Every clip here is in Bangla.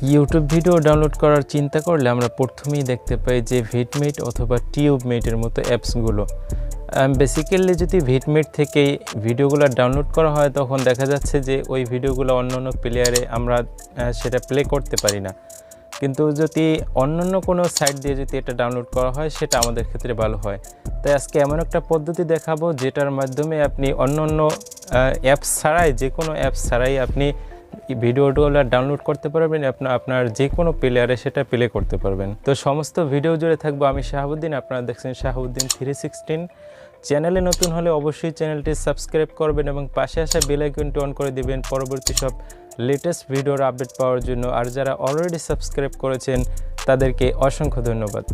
ইউটিউব ভিডিও ডাউনলোড করার চিন্তা করলে আমরা প্রথমেই দেখতে পাই যে ভিডমেট অথবা টিউবমেটের মতো অ্যাপসগুলো। বেসিক্যালি যদি ভিডমেট থেকে ভিডিওগুলো ডাউনলোড করা হয় তখন দেখা যাচ্ছে যে ওই ভিডিওগুলো অন্যান্য প্লেয়ারে আমরা সেটা প্লে করতে পারি না, কিন্তু যদি অন্যান্য কোনো সাইট দিয়ে যদি এটা ডাউনলোড করা হয় সেটা আমাদের ক্ষেত্রে ভালো হয়। তাই আজকে এমন একটা পদ্ধতি দেখাবো যেটার মাধ্যমে আপনি অন্যান্য অ্যাপস ছাড়াই, যে কোনো অ্যাপস ছাড়াই আপনি ভিডিওগুলো ডাউনলোড করতে পারবেন, আপনার যে কোনো প্লেয়ারে সেটা প্লে করতে পারবেন। তো সমস্ত ভিডিও জুড়ে থাকবো আমি শাহাবুদ্দিন, আপনারা দেখছেন শাহাবুদ্দিন 316। চ্যানেলে নতুন হলে অবশ্যই চ্যানেলটি সাবস্ক্রাইব করবেন এবং পাশে আসা বেল আইকনটি অন করে দিবেন পরবর্তী সব লেটেস্ট ভিডিওর আপডেট পাওয়ার জন্য। আর যারা অলরেডি সাবস্ক্রাইব করেছেন তাদেরকে অসংখ্য ধন্যবাদ।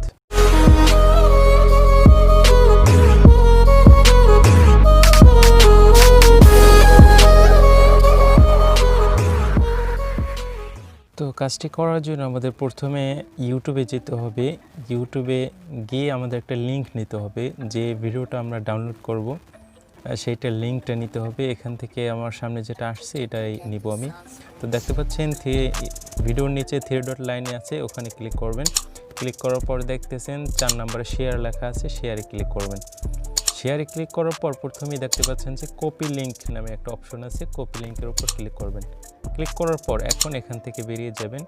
তো কাজটি করার জন্য আমাদের প্রথমে ইউটিউবে যেতে হবে। ইউটিউবে গিয়ে আমাদের একটা লিঙ্ক নিতে হবে, যে ভিডিওটা আমরা ডাউনলোড করব সেইটার লিঙ্কটা নিতে হবে। এখান থেকে আমার সামনে যেটা আসছে এটাই নিব আমি। তো দেখতে পাচ্ছেন ভিডিওর নিচে 3 ডট লাইনে আছে, ওখানে ক্লিক করবেন। ক্লিক করার পর দেখতেছেন 4 নম্বরে শেয়ার লেখা আছে, শেয়ারে ক্লিক করবেন। শেয়ারে ক্লিক করার পর প্রথমেই দেখতে পাচ্ছেন যে কপি লিঙ্ক নামে একটা অপশন আছে, কপি লিঙ্কের উপর ক্লিক করবেন। ক্লিক করার পর এখন এখান থেকে বেরিয়ে যাবেন।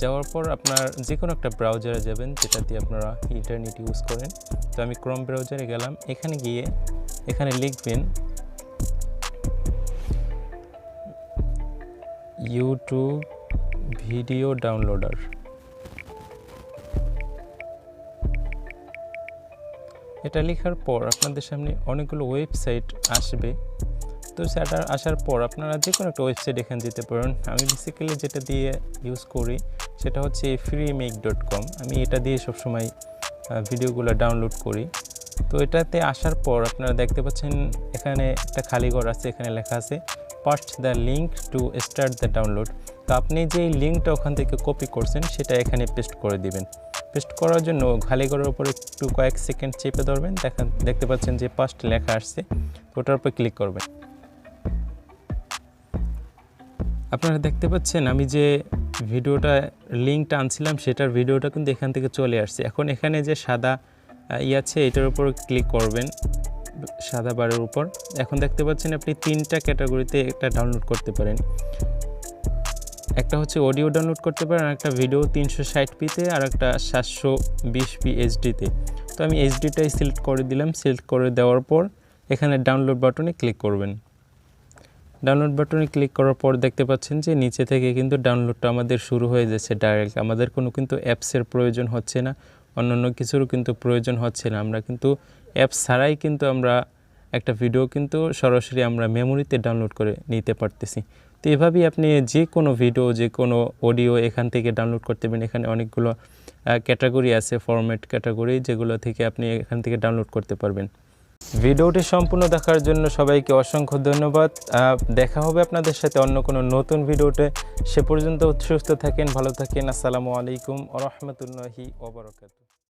যাওয়ার পর আপনার যে কোনো একটা ব্রাউজারে যাবেন যেটা দিয়ে আপনারা ইন্টারনেট ইউজ করেন। তো আমি ক্রোম ব্রাউজারে গেলাম। এখানে গিয়ে এখানে লিখবেন ইউটিউব ভিডিও ডাউনলোডার। এটা লেখার পর আপনাদের সামনে অনেকগুলো ওয়েবসাইট আসবে। তো সেটা আসার পর আপনারা যে কোনো একটা ওয়েবসাইট এখানে দিতে পারেন। আমি বেসিক্যালি যেটা দিয়ে ইউজ করি সেটা হচ্ছে freemake.com। আমি এটা দিয়ে সবসময় ভিডিওগুলো ডাউনলোড করি। তো এটাতে আসার পর আপনারা দেখতে পাচ্ছেন এখানে একটা খালি ঘর আছে, এখানে লেখা আছে past the link to start the download. তো আপনি যে লিঙ্কটা ওখান থেকে কপি করছেন সেটা এখানে পেস্ট করে দিবেন। পেস্ট করার জন্য খালি ঘরের উপর একটু কয়েক সেকেন্ড চেপে ধরবেন। দেখতে পাচ্ছেন যে পাস্ট লেখা আসছে, ওটার উপর ক্লিক করবেন। আপনারা দেখতে পাচ্ছেন আমি যে ভিডিওটা লিঙ্কটা আনছিলাম সেটার ভিডিওটা কিন্তু এখান থেকে চলে আসছে। এখন এখানে যে সাদা আছে এটার উপর ক্লিক করবেন, সাদা বারের উপর। এখন দেখতে পাচ্ছেন আপনি 3টা ক্যাটাগরিতে এটা ডাউনলোড করতে পারেন। একটা হচ্ছে অডিও ডাউনলোড করতে পারেন, আর একটা ভিডিও 360pতে, আর একটা 720p এইচডিতে। তো আমি এইচডিটাই সিলেক্ট করে দিলাম। সিলেক্ট করে দেওয়ার পর এখানে ডাউনলোড বাটনে ক্লিক করবেন। ডাউনলোড বাটনে ক্লিক করার পর দেখতে পাচ্ছেন যে নিচে থেকে কিন্তু ডাউনলোডটা আমাদের শুরু হয়ে যাচ্ছে ডাইরেক্ট। আমাদের কোনো কিন্তু অ্যাপসের প্রয়োজন হচ্ছে না, অন্যান্য কিছুরও কিন্তু প্রয়োজন হচ্ছে না। আমরা কিন্তু অ্যাপস ছাড়াই কিন্তু আমরা একটা ভিডিও কিন্তু সরাসরি আমরা মেমোরিতে ডাউনলোড করে নিতে পারতেছি। তো এভাবেই আপনি যে কোনো ভিডিও, যে কোনো অডিও এখান থেকে ডাউনলোড করতে পারেন। এখানে অনেকগুলো ক্যাটাগরি আছে, ফরম্যাট ক্যাটাগরি, যেগুলো থেকে আপনি এখান থেকে ডাউনলোড করতে পারবেন। ভিডিওটি সম্পূর্ণ দেখার জন্য সবাইকে অসংখ্য ধন্যবাদ। দেখা হবে আপনাদের সাথে অন্য কোনো নতুন ভিডিওতে। সে পর্যন্ত সুস্থ থাকেন, ভালো থাকেন। আসসালামু আলাইকুম ওয়া রাহমাতুল্লাহি ওয়া বারাকাতুহু।